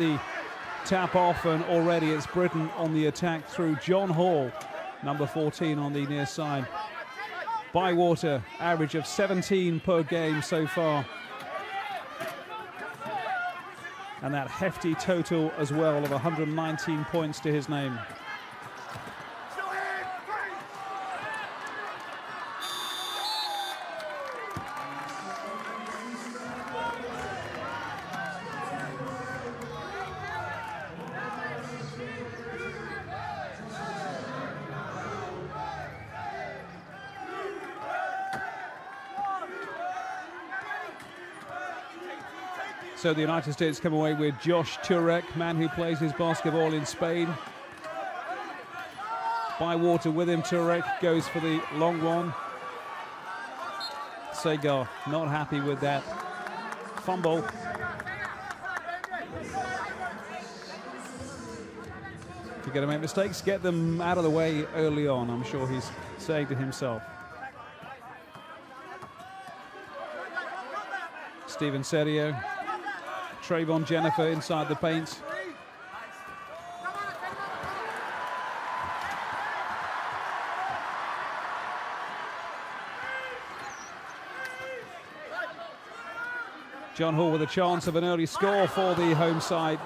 The tap off, and already it's Britain on the attack through John Hall, number 14 on the near side. Bywater, average of 17 per game so far. And that hefty total as well of 119 points to his name. So the United States come away with Josh Turek, man who plays his basketball in Spain. Bywater with him. Turek goes for the long one. Segar not happy with that fumble. If you're going to make mistakes, get them out of the way early on, I'm sure he's saying to himself. Steven Serio. Trayvon Jennifer inside the paint. John Hall with a chance of an early score for the home side.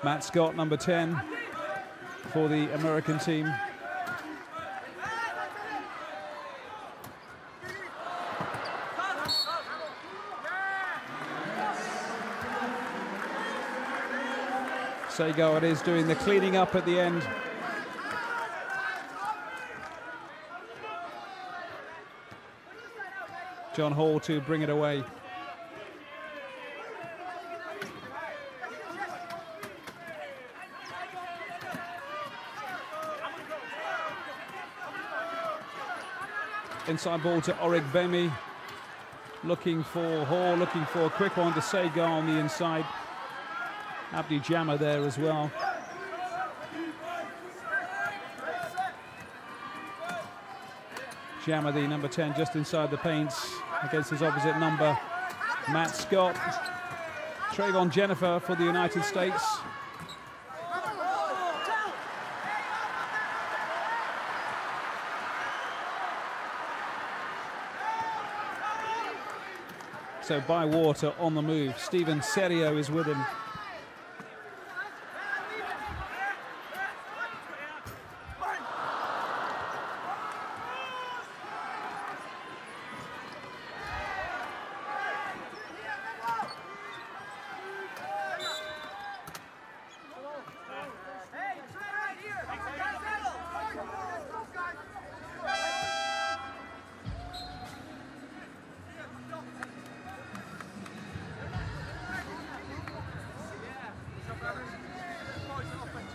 Matt Scott, number 10 for the American team. Segar it is doing the cleaning up at the end. John Hall to bring it away. Inside ball to Origbemi. Looking for Hall, looking for a quick one to Segar on the inside. Abdi Jammer there as well. Jammer, the number 10, just inside the paint against his opposite number, Matt Scott. Trayvon Jennifer for the United States. So Bywater on the move. Steven Serio is with him.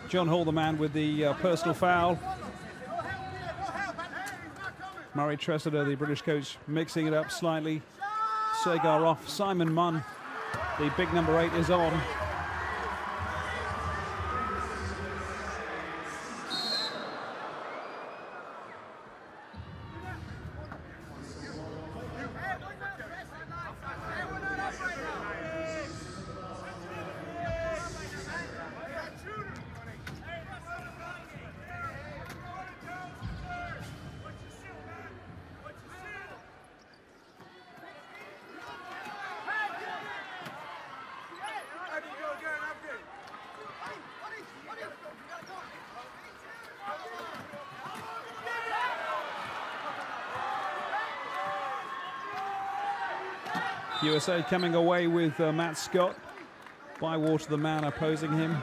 John Hall, the man with the personal foul. Murray Tressida, the British coach, mixing it up slightly. Segar off. Simon Munn, the big number 8, is on. USA coming away with Matt Scott. Bywater, the man opposing him.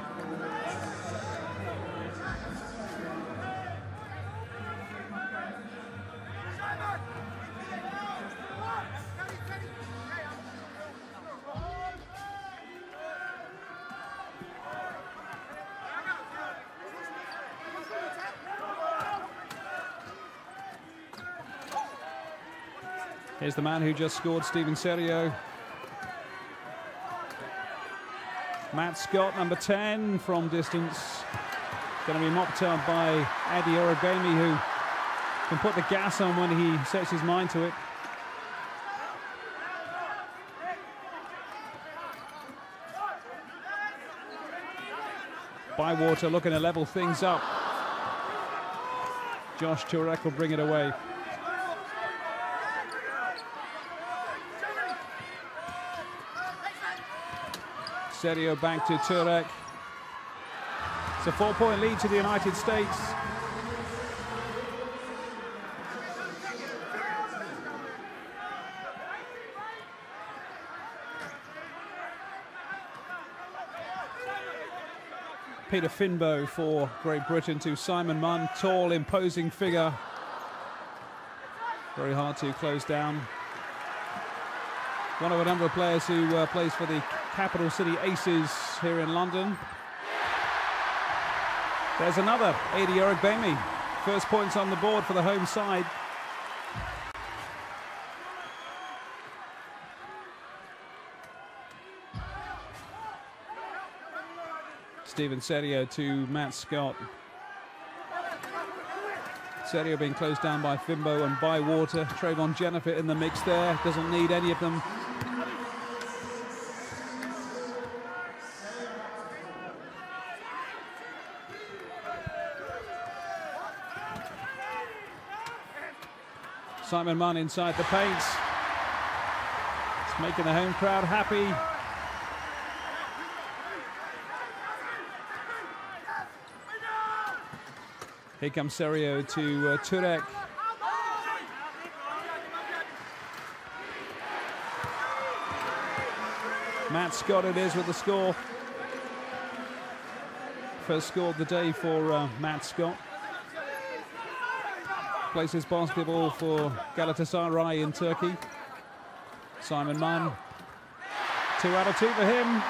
Here's the man who just scored, Steven Serio. Matt Scott, number 10, from distance. Going to be mopped up by Adi Origbemi, who can put the gas on when he sets his mind to it. Bywater looking to level things up. Josh Turek will bring it away. Serio back to Turek. It's a 4-point lead to the United States. Peter Finbow for Great Britain to Simon Munn, tall, imposing figure. Very hard to close down. One of a number of players who plays for the Capital City Aces here in London. There's another Adi Orogbemi. First points on the board for the home side. Stephen Serio to Matt Scott. Serio being closed down by Finbow and Bywater. Trayvon Jennifer in the mix there. Doesn't need any of them. Simon Munn inside the paint. It's making the home crowd happy. Here comes Serio to Turek. Matt Scott it is with the score. First score of the day for Matt Scott. Plays his basketball for Galatasaray in Turkey. Simon Munn. 2 out of 2 for him.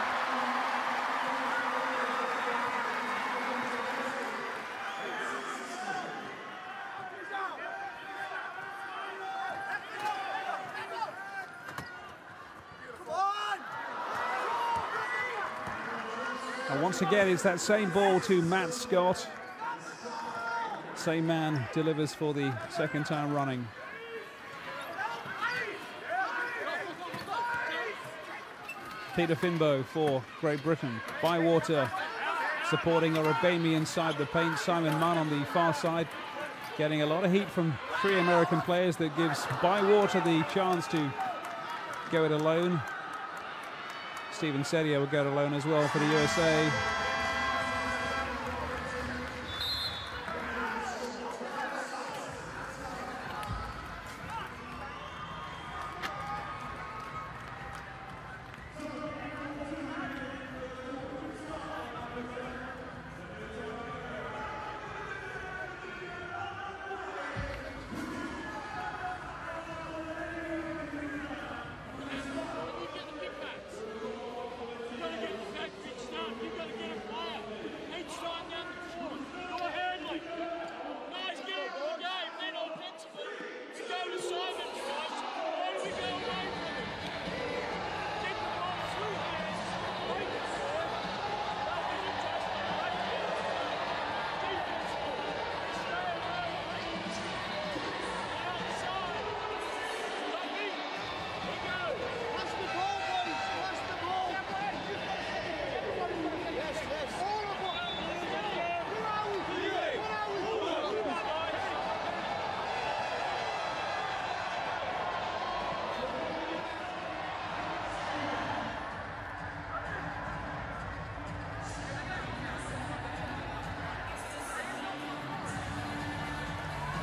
And once again, it's that same ball to Matt Scott. Same man delivers for the second time running. Peter Finbow for Great Britain. Bywater supporting Orogbemi inside the paint. Simon Munn on the far side. Getting a lot of heat from 3 American players. That gives Bywater the chance to go it alone. Stephen Serio will go it alone as well for the USA.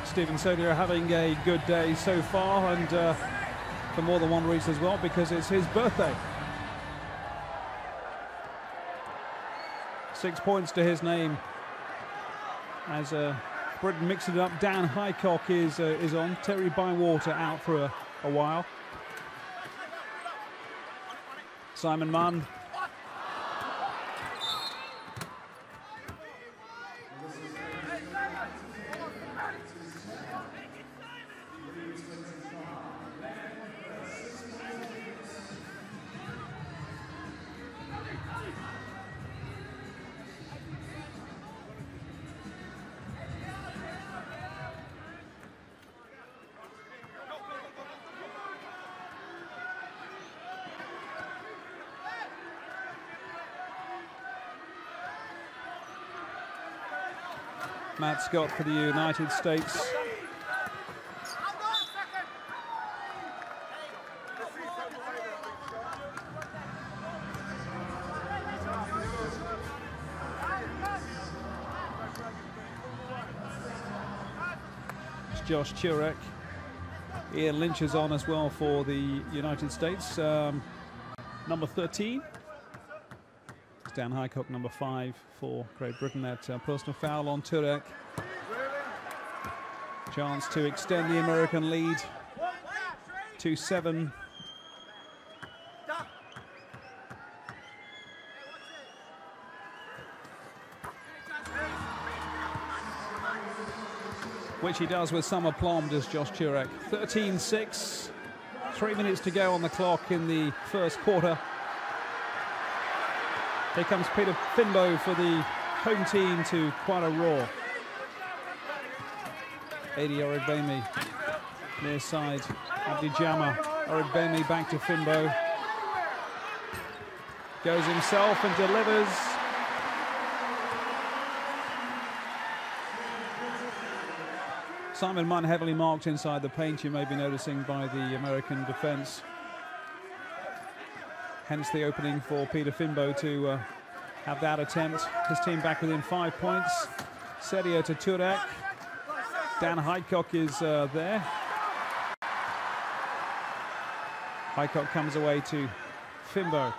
Stephen Serio having a good day so far, and for more than one reason as well, because it's his birthday. 6 points to his name as Britain mixing it up. Dan Highcock is on. Terry Bywater out for a while. Simon Munn. Matt Scott for the United States. It's Josh Turek. Ian Lynch is on as well for the United States. Number 13. Dan Highcock, number 5 for Great Britain. That personal foul on Turek. Chance to extend the American lead to 7. Which he does with some aplomb, does Josh Turek. 13-6. 3 minutes to go on the clock in the first quarter. Here comes Peter Finbow for the home team to quite a roar. Adi Origbemi near side. Abdi Jama. Origbemi back to Finbow. Goes himself and delivers. Simon Munn heavily marked inside the paint, you may be noticing, by the American defense. Hence the opening for Peter Finbow to have that attempt. His team back within 5 points. Serio to Turek. Dan Highcock is there. Highcock comes away to Finbow.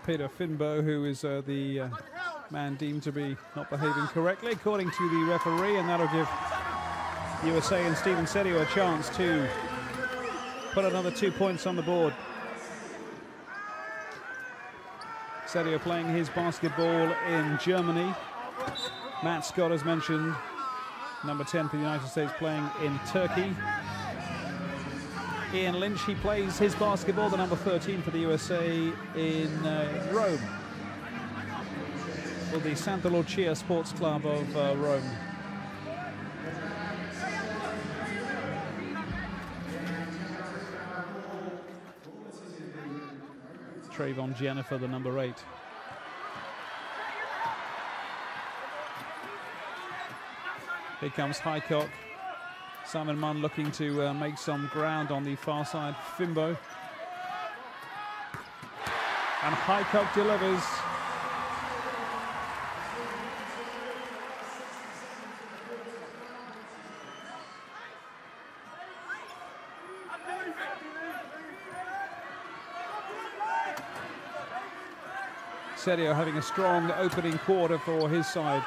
Peter Finbow, who is the man deemed to be not behaving correctly, according to the referee, and that'll give USA and Stephen Serio a chance to put another 2 points on the board. Serio playing his basketball in Germany. Matt Scott, as mentioned, number 10 for the United States, playing in Turkey. Ian Lynch, he plays his basketball, the number 13 for the USA, in Rome, for the Santa Lucia Sports Club of Rome. Trayvon Jennifer, the number 8. Here comes Highcock. Simon Munn looking to make some ground on the far side. Finbow. And Highcock delivers. Serio having a strong opening quarter for his side.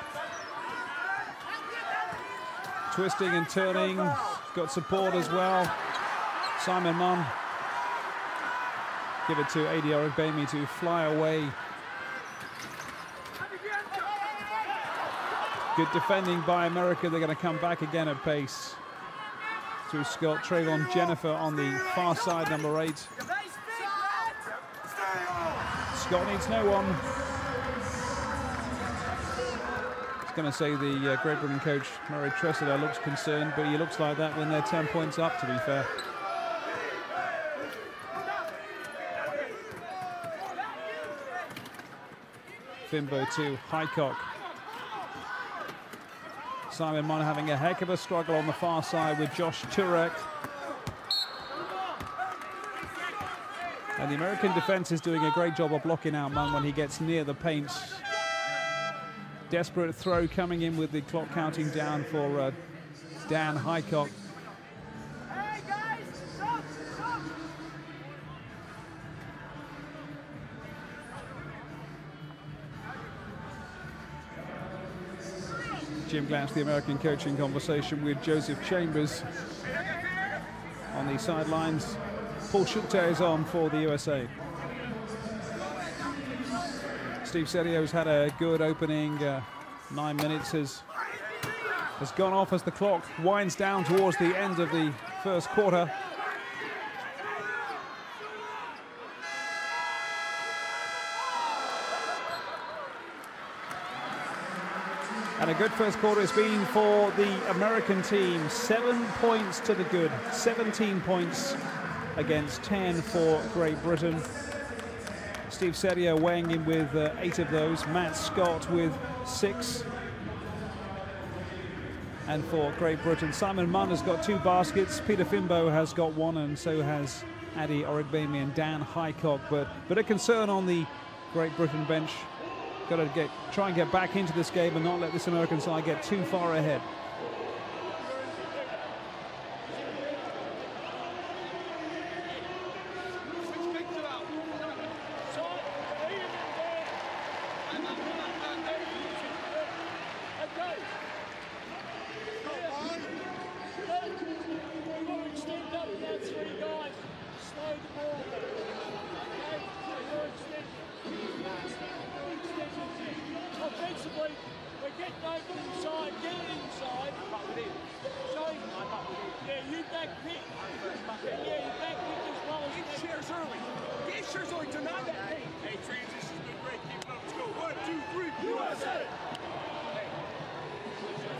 Twisting and turning, got support as well. Simon Munn. Give it to Adi Origbemi to fly away. Good defending by America. They're going to come back again at pace. Through Scott. Trayvon Jennifer on the far side, number 8. Scott needs no one. Going to say the Great Britain coach Murray Tressida looks concerned, but he looks like that when they're 10 points up, to be fair. Finbow to Highcock. Simon Munn having a heck of a struggle on the far side with Josh Turek. And the American defense is doing a great job of blocking out Munn when he gets near the paint. Desperate throw coming in with the clock counting down for Dan Highcock. Jim Glatz, the American coaching conversation with Joseph Chambers on the sidelines. Paul Schulte is on for the USA. Steve Sedio's had a good opening 9 minutes, has gone off as the clock winds down towards the end of the first quarter. And a good first quarter it's been for the American team. 7 points to the good, 17 points against 10 for Great Britain. Steve Sedio weighing in with 8 of those. Matt Scott with 6. And for Great Britain, Simon Munn has got 2 baskets. Peter Fimbo has got 1, and so has Adi Origbemi and Dan Highcock. But a concern on the Great Britain bench. Got to try and get back into this game and not let this American side get too far ahead.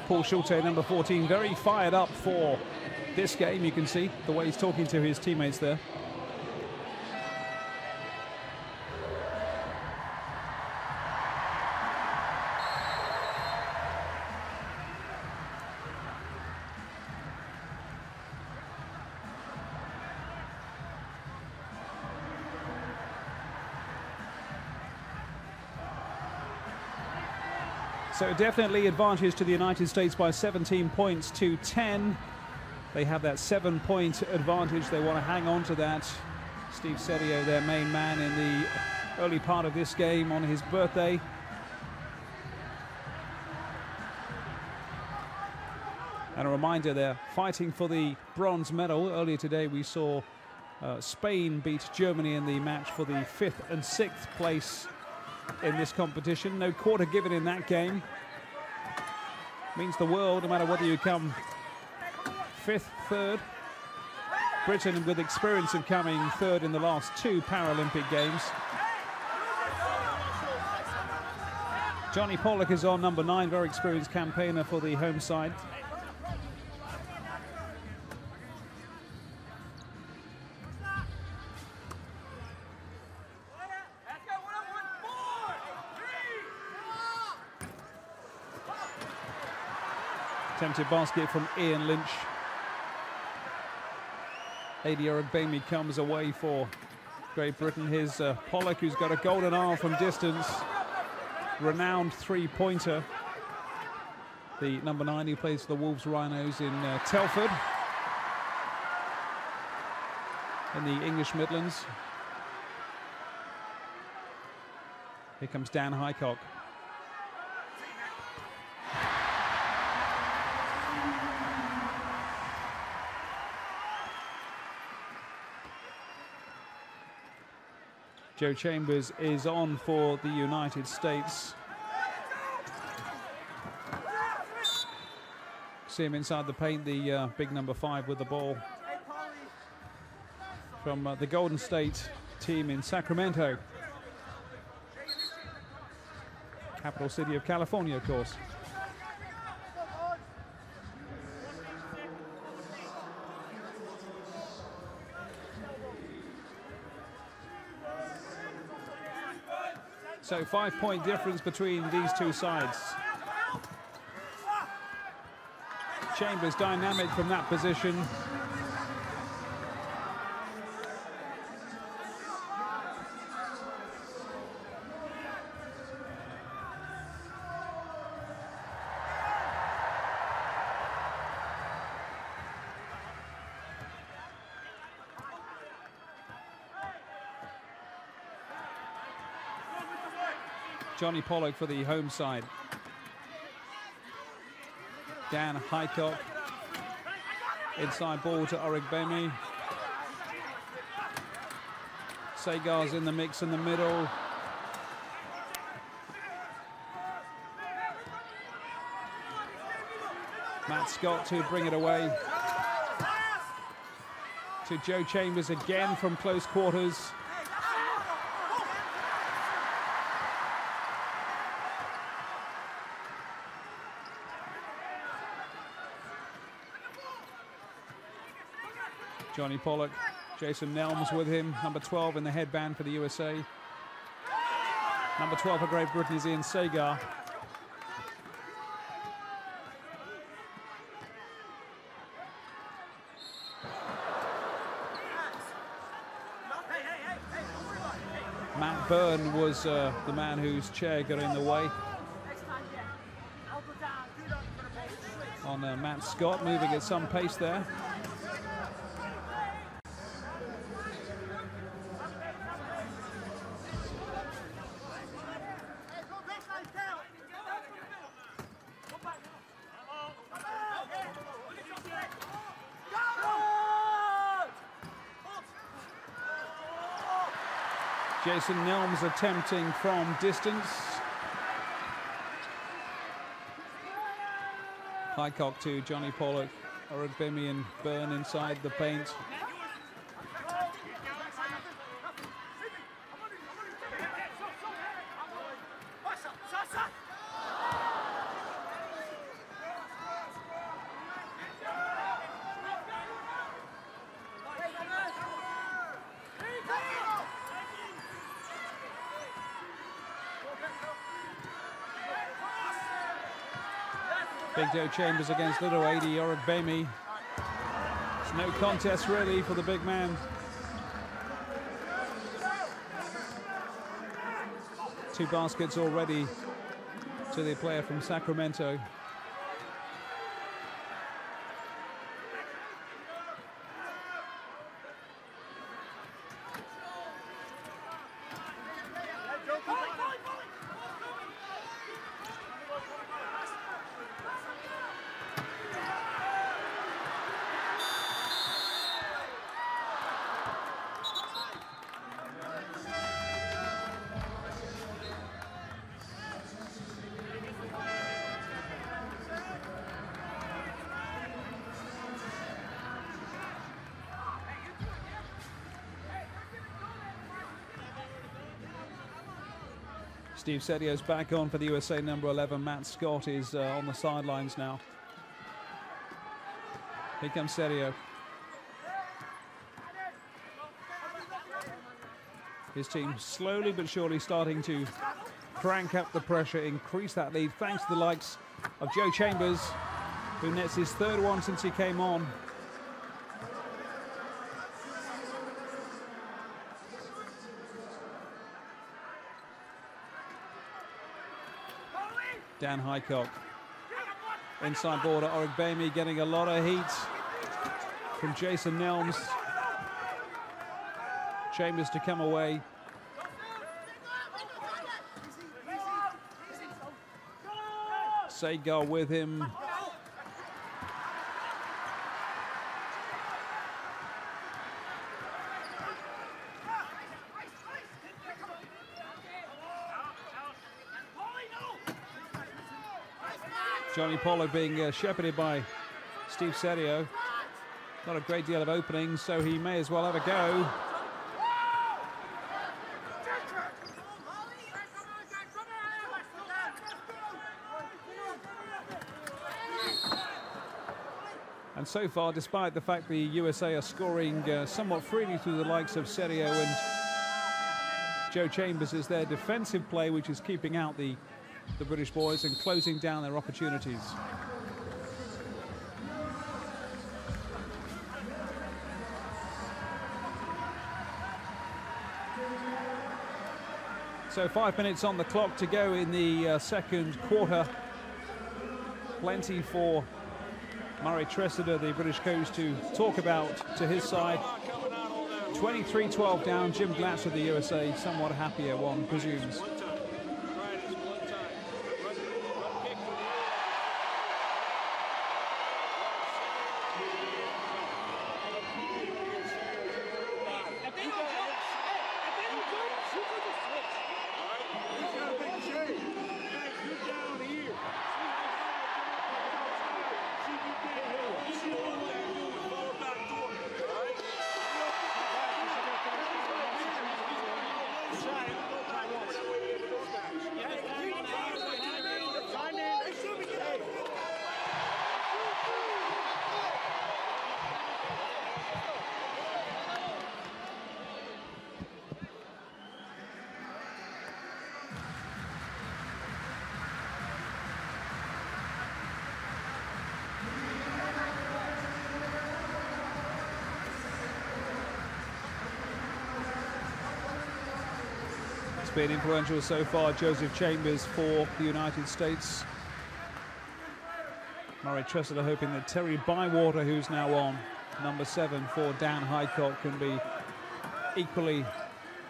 Paul Schulte, number 14, very fired up for this game. You can see the way he's talking to his teammates there. So definitely advantage to the United States by 17 points to 10. They have that 7-point advantage. They want to hang on to that. Steve Sedio, their main man in the early part of this game on his birthday. And a reminder, they're fighting for the bronze medal. Earlier today we saw Spain beat Germany in the match for the 5th and 6th place in this competition. No quarter given in that game. Means the world, no matter whether you come 5th, 3rd. Britain with experience of coming 3rd in the last 2 Paralympic Games. Johnny Pollock is on, number 9, very experienced campaigner for the home side. Attempted basket from Ian Lynch. Adi Origbemi comes away for Great Britain. Here's Pollock, who's got a golden arm from distance. Renowned three-pointer. The number 9 who plays for the Wolves Rhinos in Telford, in the English Midlands. Here comes Dan Highcock. Joe Chambers is on for the United States. See him inside the paint, the big number 5 with the ball. From the Golden State team in Sacramento. Capital city of California, of course. So 5-point difference between these two sides. Chambers dynamic from that position. Johnny Pollock for the home side. Dan Highcock. Inside ball to Origbemi. Segar's in the mix in the middle. Matt Scott to bring it away. To Joe Chambers again from close quarters. Johnny Pollock, Jason Nelms with him, number 12 in the headband for the USA. Number 12 for Great Britain is Ian Segar. Matt Byrne was the man whose chair got in the way. On Matt Scott, moving at some pace there. Jason Nelms attempting from distance. Highcock to Johnny Pollock. Origbemi and Byrne inside the paint. Big Joe Chambers against little AD Origbemi. It's no contest really for the big man. Two baskets already to the player from Sacramento. Steve Sedio's back on for the USA number 11. Matt Scott is on the sidelines now. Here comes Sedio. His team slowly but surely starting to crank up the pressure, increase that lead, thanks to the likes of Joe Chambers, who nets his third one since he came on. Dan Highcock. Inside border, Origbemi getting a lot of heat from Jason Nelms. Chambers to come away. Segar with him. Johnny Pollock being shepherded by Steve Sedio. Not a great deal of openings, so he may as well have a go. And so far, despite the fact the USA are scoring somewhat freely through the likes of Sedio and Joe Chambers, is their defensive play which is keeping out the British boys and closing down their opportunities. So 5 minutes on the clock to go in the second quarter. Plenty for Murray Tressida, the British coach, to talk about to his side. 23-12 down. Jim Glatz of the USA, somewhat happier, one presumes. been influential so far, Joseph Chambers for the United States. Murray Tressler hoping that Terry Bywater, who's now on number 7 for Dan Highcock, can be equally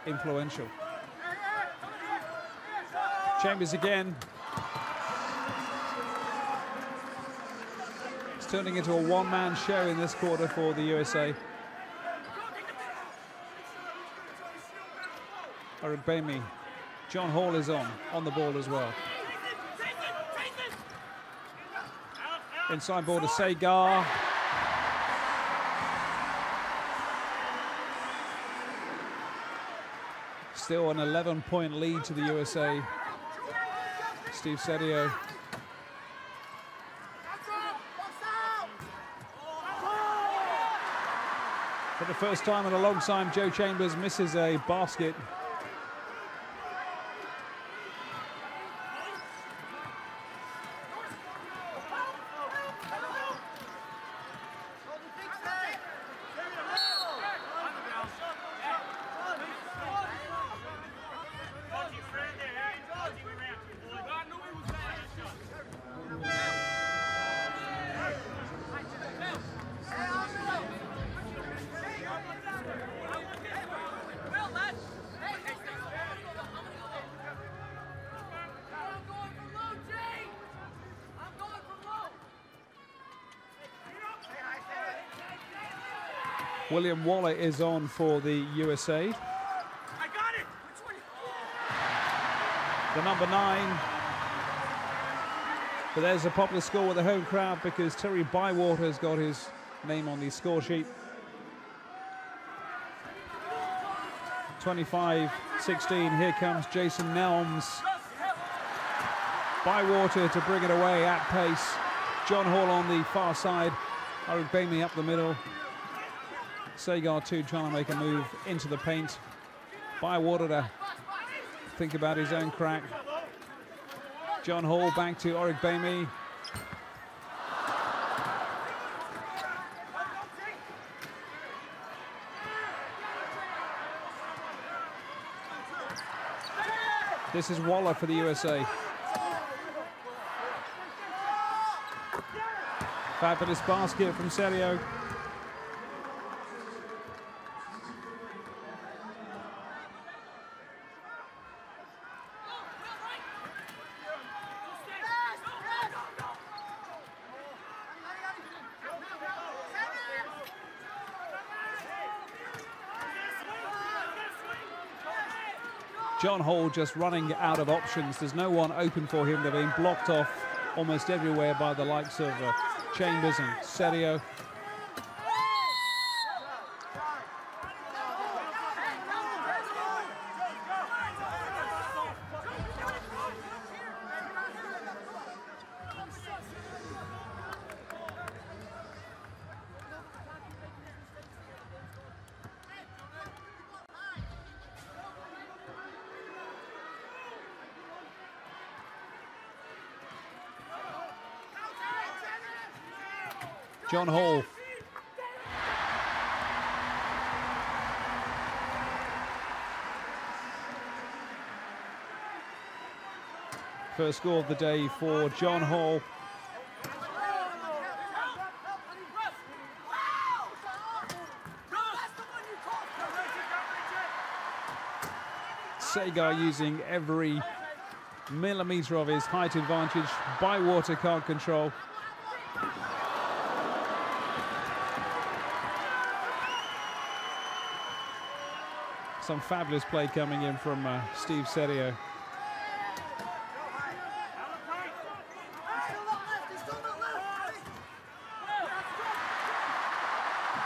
influential. Chambers again. It's turning into a one-man show in this quarter for the USA. Eric Bamey. John Hall is on the ball as well. Inside ball to Sagar. Still an 11-point lead to the USA. Steve Sedio. For the first time in a long time, Joe Chambers misses a basket. William Waller is on for the USA. I got it. The number 9. But there's a popular score with the home crowd because Terry Bywater has got his name on the score sheet. 25-16. Here comes Jason Nelms. Bywater to bring it away at pace. John Hall on the far side. Eric Bamey up the middle. Sagar too trying to make a move into the paint. Bywater to think about his own crack. John Hall back to Eric Bamey. This is Waller for the USA. Fabulous basket from Serio. John Hall just running out of options. There's no one open for him. They're being blocked off almost everywhere by the likes of Chambers and Serio. John Hall. First score of the day for John Hall. Sagar using every millimeter of his height advantage. Bywater can't control. Some fabulous play coming in from Steve Serio.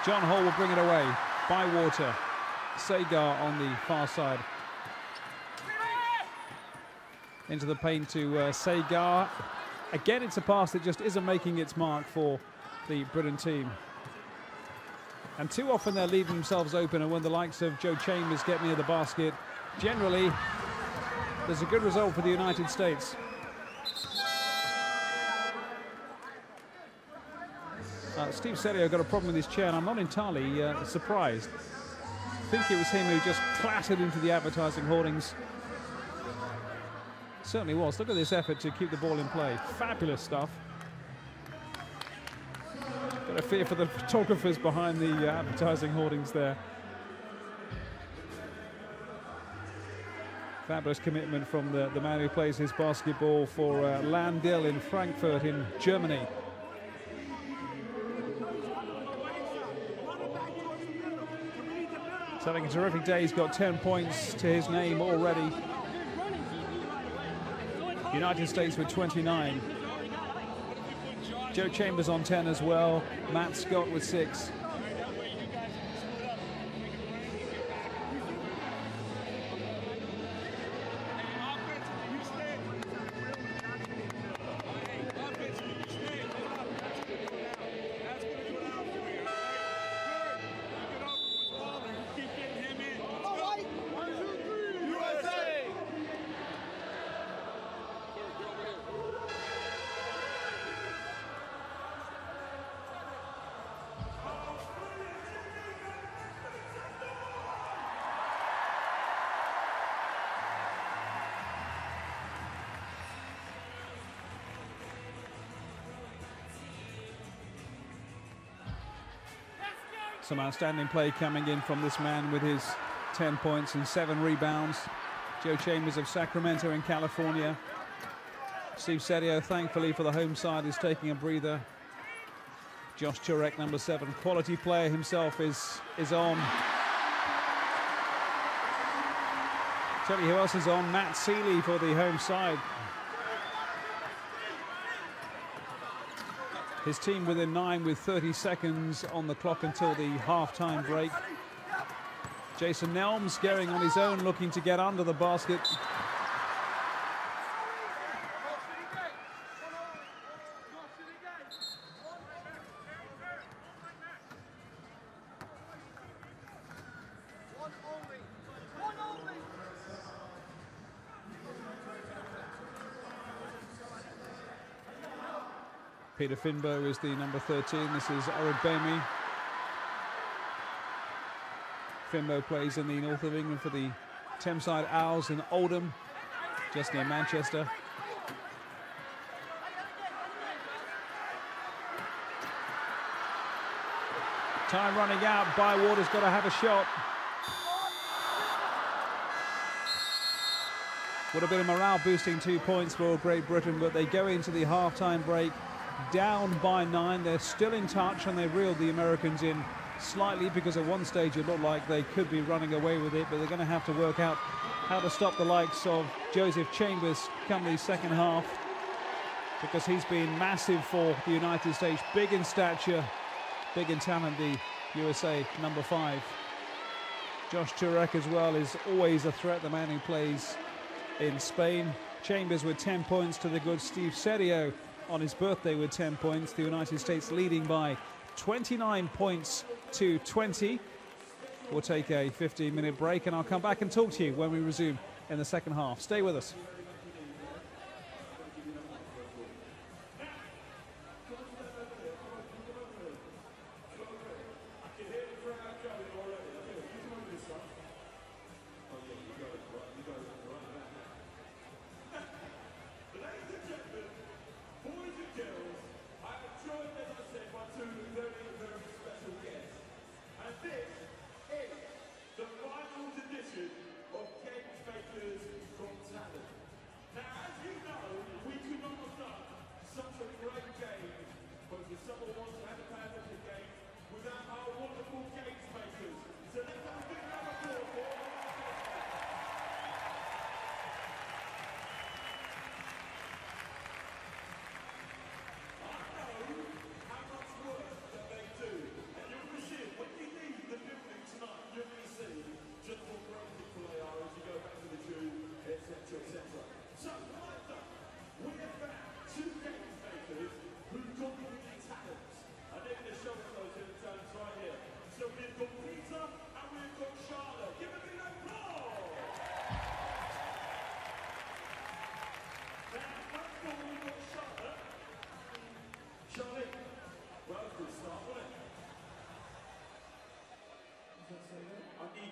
John Hall will bring it away. Bywater. Sagar on the far side. Into the paint to Sagar. Again, it's a pass that just isn't making its mark for the Britain team. And too often they're leaving themselves open, and when the likes of Joe Chambers get near the basket, generally there's a good result for the United States. Steve Serio got a problem with his chair, and I'm not entirely surprised. I think it was him who just clattered into the advertising hoardings Certainly was. Look at this effort to keep the ball in play. Fabulous stuff. Got a fear for the photographers behind the advertising hoardings there. Fabulous commitment from the man who plays his basketball for Landil in Frankfurt in Germany. He's having a terrific day. He's got 10 points to his name already. United States with 29. Joe Chambers on 10 as well. Matt Scott with 6. Some outstanding play coming in from this man with his 10 points and 7 rebounds. Joe Chambers of Sacramento in California. Steve Serio, thankfully for the home side, is taking a breather. Josh Turek, number 7, quality player himself, is on. Tell you who else is on, Matt Seeley for the home side. His team within 9 with 30 seconds on the clock until the half-time break. Jason Nelms going on his own, looking to get under the basket. Peter Finbow is the number 13. This is Orodbemi. Finbow plays in the north of England for the Thameside Owls in Oldham, just near Manchester. Time running out. Bywater's got to have a shot. Would have been a morale-boosting 2 points for Great Britain, but they go into the half-time break down by 9. They're still in touch, and they reeled the Americans in slightly because at one stage it looked like they could be running away with it, but they're going to have to work out how to stop the likes of Joseph Chambers come the second half, because he's been massive for the United States, big in stature, big in talent, the USA number 5. Josh Turek as well is always a threat, the man who plays in Spain. Chambers with 10 points to the good Steve Serio on his birthday with 10 points. The United States leading by 29 points to 20. We'll take a 15-minute break, and I'll come back and talk to you when we resume in the second half. Stay with us.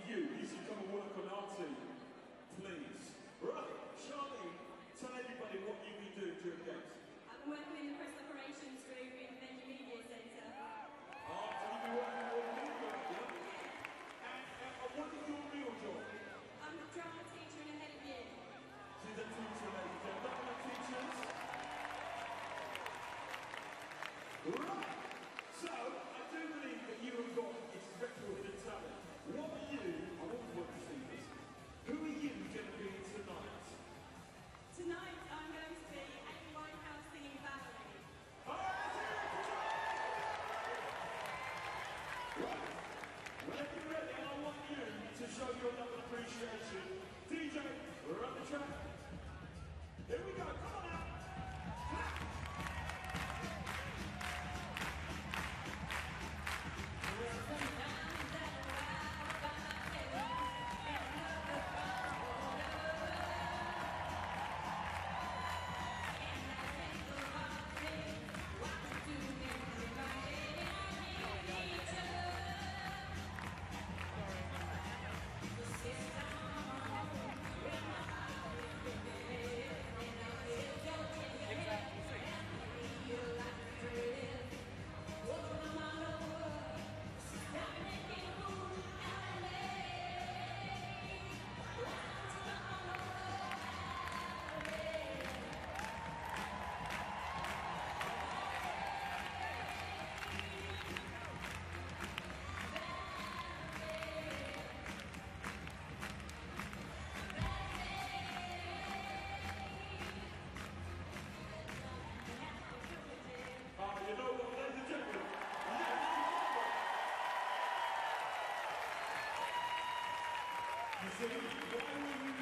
You should come and work on our team, please. Right, Charlie, show your love and appreciation. DJ, run the track. Here we go, come on now. You know what, ladies and gentlemen, you see, why would you